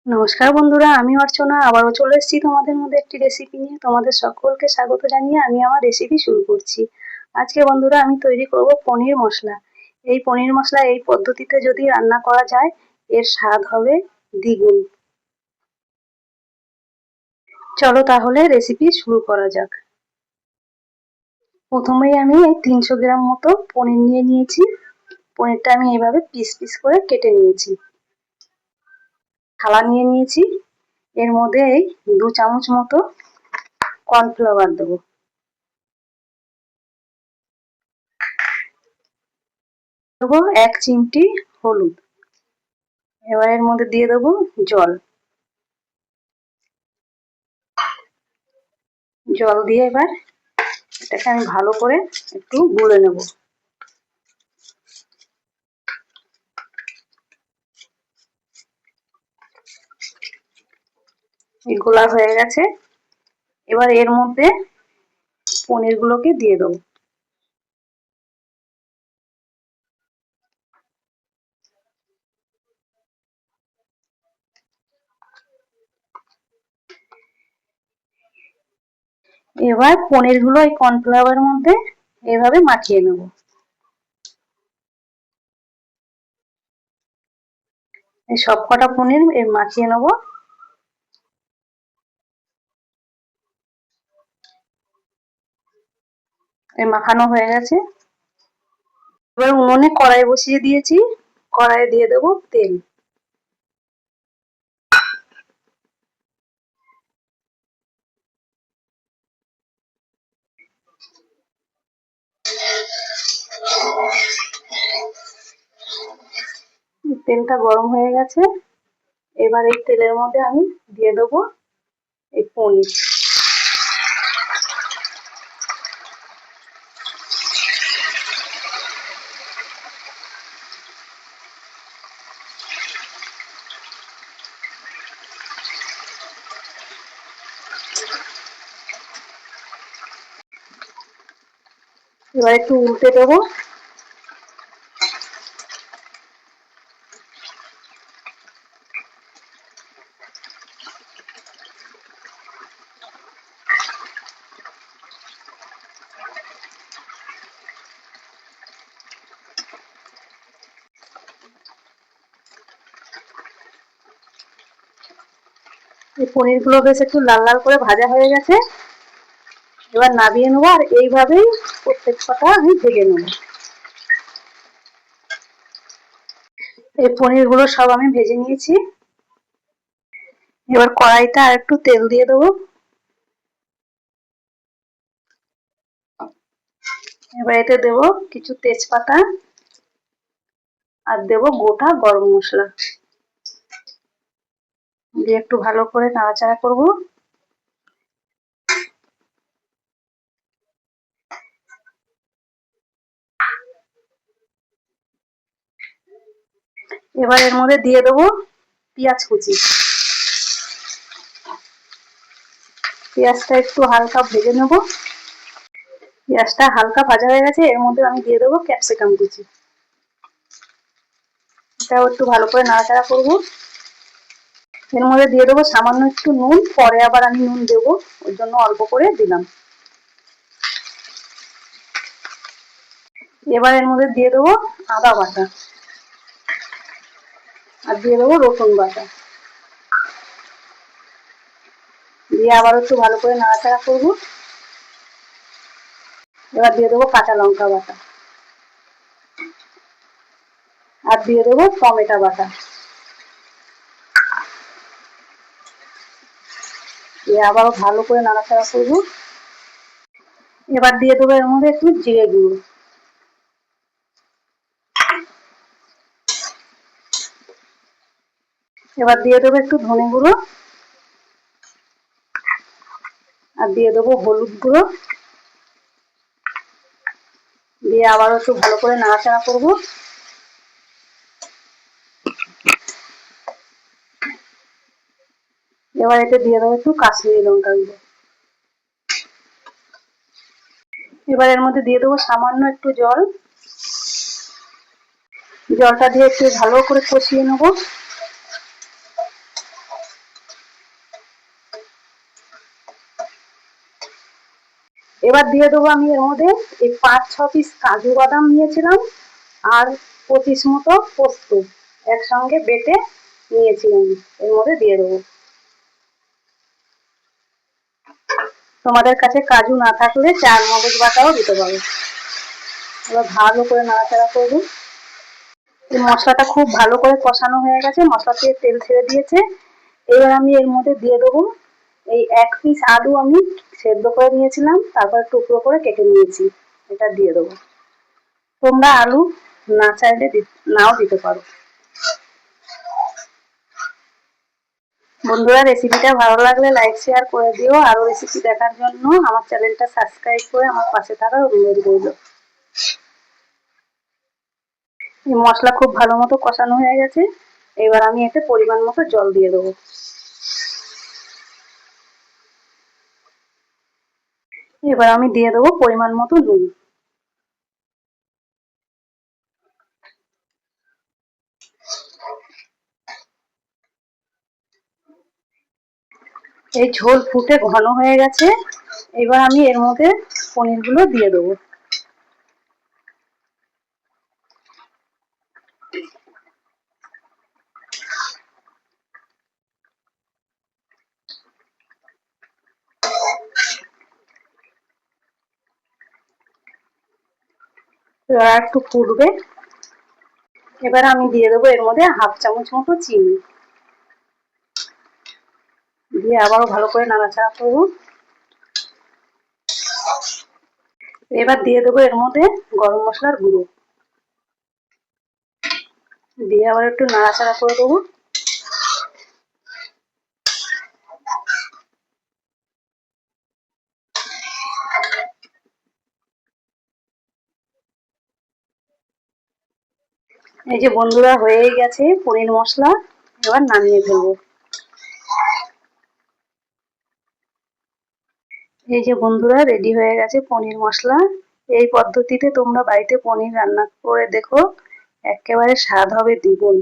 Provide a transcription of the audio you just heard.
নমস্কার বন্ধুরা, আমি অর্চনা আবারও চলে এসেছি তোমাদের মধ্যে একটি রেসিপি নিয়ে। তোমাদের সকলকে স্বাগত জানিয়ে আমি আমার রেসিপি শুরু করছি। আজকে বন্ধুরা আমি তৈরি করব পনির মশলা। এই পনির মশলা এই পদ্ধতিতে যদি রান্না করা যায় এর স্বাদ হবে দ্বিগুণ। চলো তাহলে রেসিপি শুরু করা যাক। প্রথমেই আমি এই 300 গ্রাম মতো পনির নিয়ে নিয়েছি। পনিরটা আমি এইভাবে পিস পিস করে কেটে নিয়েছি। থালা নিয়ে নিয়েছি, এর মধ্যে এই 2 চামচ মতো কর্নফ্লাওয়ার দেবো। দেবো 1 চিমটি হলুদ। এবার এর মধ্যে দিয়ে দেবো জল। জল দিয়ে এবার এটাকে আমি ভালো করে একটু গুলে নেব। এই গোলা হয়ে গেছে। এবার এর মধ্যে পনির গুলোকে দিয়ে দেবো। এবার পনির গুলো এই কর্নফ্লাওয়ারের মধ্যে এভাবে মাখিয়ে নেব। এই সব কটা পনির মাখিয়ে নেব। এই মাখানো হয়ে গেছে। এবার উনুনে কড়াই বসিয়ে দিয়েছি। কড়াইয়ে দিয়ে দেবো তেল। তেলটা গরম হয়ে গেছে। এবার এই তেলের মধ্যে আমি দিয়ে দেবো এই পনির। এবার একটু উল্টে দেবো। এই পনির গুলো বেশ একটু লাল লাল করে ভাজা হয়ে গেছে। এবার নামিয়ে নেবো আর এইভাবেই প্রত্যেক কটা আমি ভেজে নেবো। এই পনির গুলো সব আমি ভেজে নিয়েছি। এবার কড়াইতে আর একটু তেল দিয়ে দেবো। এবার এতে দেবো কিছু তেজপাতা আর দেবো গোটা গরম মশলা দিয়ে একটু ভালো করে নাড়াচাড়া করবো। এবার এর মধ্যে দিয়ে দেবো পেঁয়াজ কুচি। পেঁয়াজটা একটু হালকা ভেজে নেব। পেঁয়াজটা হালকা ভাজা হয়ে গেছে। এর মধ্যে আমি দিয়ে দেবো ক্যাপসিকাম কুচি। এটাও একটু ভালো করে নাড়াচাড়া করবো। এর মধ্যে দিয়ে দেবো সামান্য একটু নুন। পরে আবার আমি নুন দেবো, ওই জন্য অল্প করে দিলাম। এবার এর মধ্যে দিয়ে দেবো আদা বাটা আর দিয়ে দেবো রসুন বাটা। দিয়ে আবার একটু ভালো করে নাড়াচাড়া করবো। এবার দিয়ে দেবো কাঁচা লঙ্কা বাটা আর দিয়ে দেবো টমেটো বাটা। দিয়ে আবারও ভালো করে নাড়াচাড়া করবো। এবার দিয়ে দেবো এর মধ্যে একটু জিরে গুঁড়ো। এবার দিয়ে দেবো একটু ধনে গুঁড়ো আর দিয়ে দেবো হলুদ গুঁড়ো। দিয়ে আবারও একটু ভালো করে নাড়াচাড়া করবো। এবার এতে দিয়ে দেবো একটু কাশ্মীরি লঙ্কা গুঁড়ো। এবার এর মধ্যে দিয়ে দেবো সামান্য একটু জল। জলটা দিয়ে একটু ভালো করে কষিয়ে নেবো। এবার দিয়ে দেবো আমি এর মধ্যে এই 5-6 পিস কাজু বাদাম নিয়েছিলাম আর 25 মতো পোস্ত একসঙ্গে বেটে নিয়েছি আমি, এর মধ্যে দিয়ে দেবো। তোমাদের কাছে কাজু না থাকলে চার মগজ বাটাও দিতে পারো। এবার ভালো করে নাড়াচাড়া করবো। এই মশলাটা খুব ভালো করে কষানো হয়ে গেছে, মশলা থেকে তেল ছেড়ে দিয়েছে। এবার আমি এর মধ্যে দিয়ে দেবো এই 1 পিস আলু আমি সেদ্ধ করে নিয়েছিলাম, তারপর টুকরো করে কেটে নিয়েছি, এটা দিয়ে দেবো। তোমরা আলু না চাইলে নাও দিতে পারো। বন্ধুরা, রেসিপিটা ভালো লাগলে লাইক শেয়ার করে দিও। আরো রেসিপি দেখার জন্য আমার চ্যানেলটা সাবস্ক্রাইব করে আমার পাশে থাকার অনুরোধ রইল। এই মশলা খুব ভালো মতো কষানো হয়ে গেছে, এবার আমি এতে পরিমাণ মতো জল দিয়ে দেবো। এবার আমি দিয়ে দেবো পরিমাণ মতো নুন। এই ঝোল ফুটে ঘন হয়ে গেছে, এবার আমি এর মধ্যে পনিরগুলো দিয়ে দেবো। এবার একটু ফুটবে, এবার আমি দিয়ে দেবো এর মধ্যে 1/2 চামচ মতো চিনি, দিয়ে আবারও ভালো করে নাড়াচাড়া করবো। এবার দিয়ে দেবো এর মধ্যে গরম মশলার গুঁড়ো, দিয়ে আবার একটু নাড়াচাড়া করে দেবো। এই যে বন্ধুরা, হয়েই গেছে পনির মশলা, এবার নামিয়ে ফেলবো। এই যে বন্ধুরা, রেডি হয়ে গেছে পনির মশলা। এই পদ্ধতিতে তোমরা বাড়িতে পনির রান্না করে দেখো, একেবারে স্বাদ হবে দ্বিগুণ।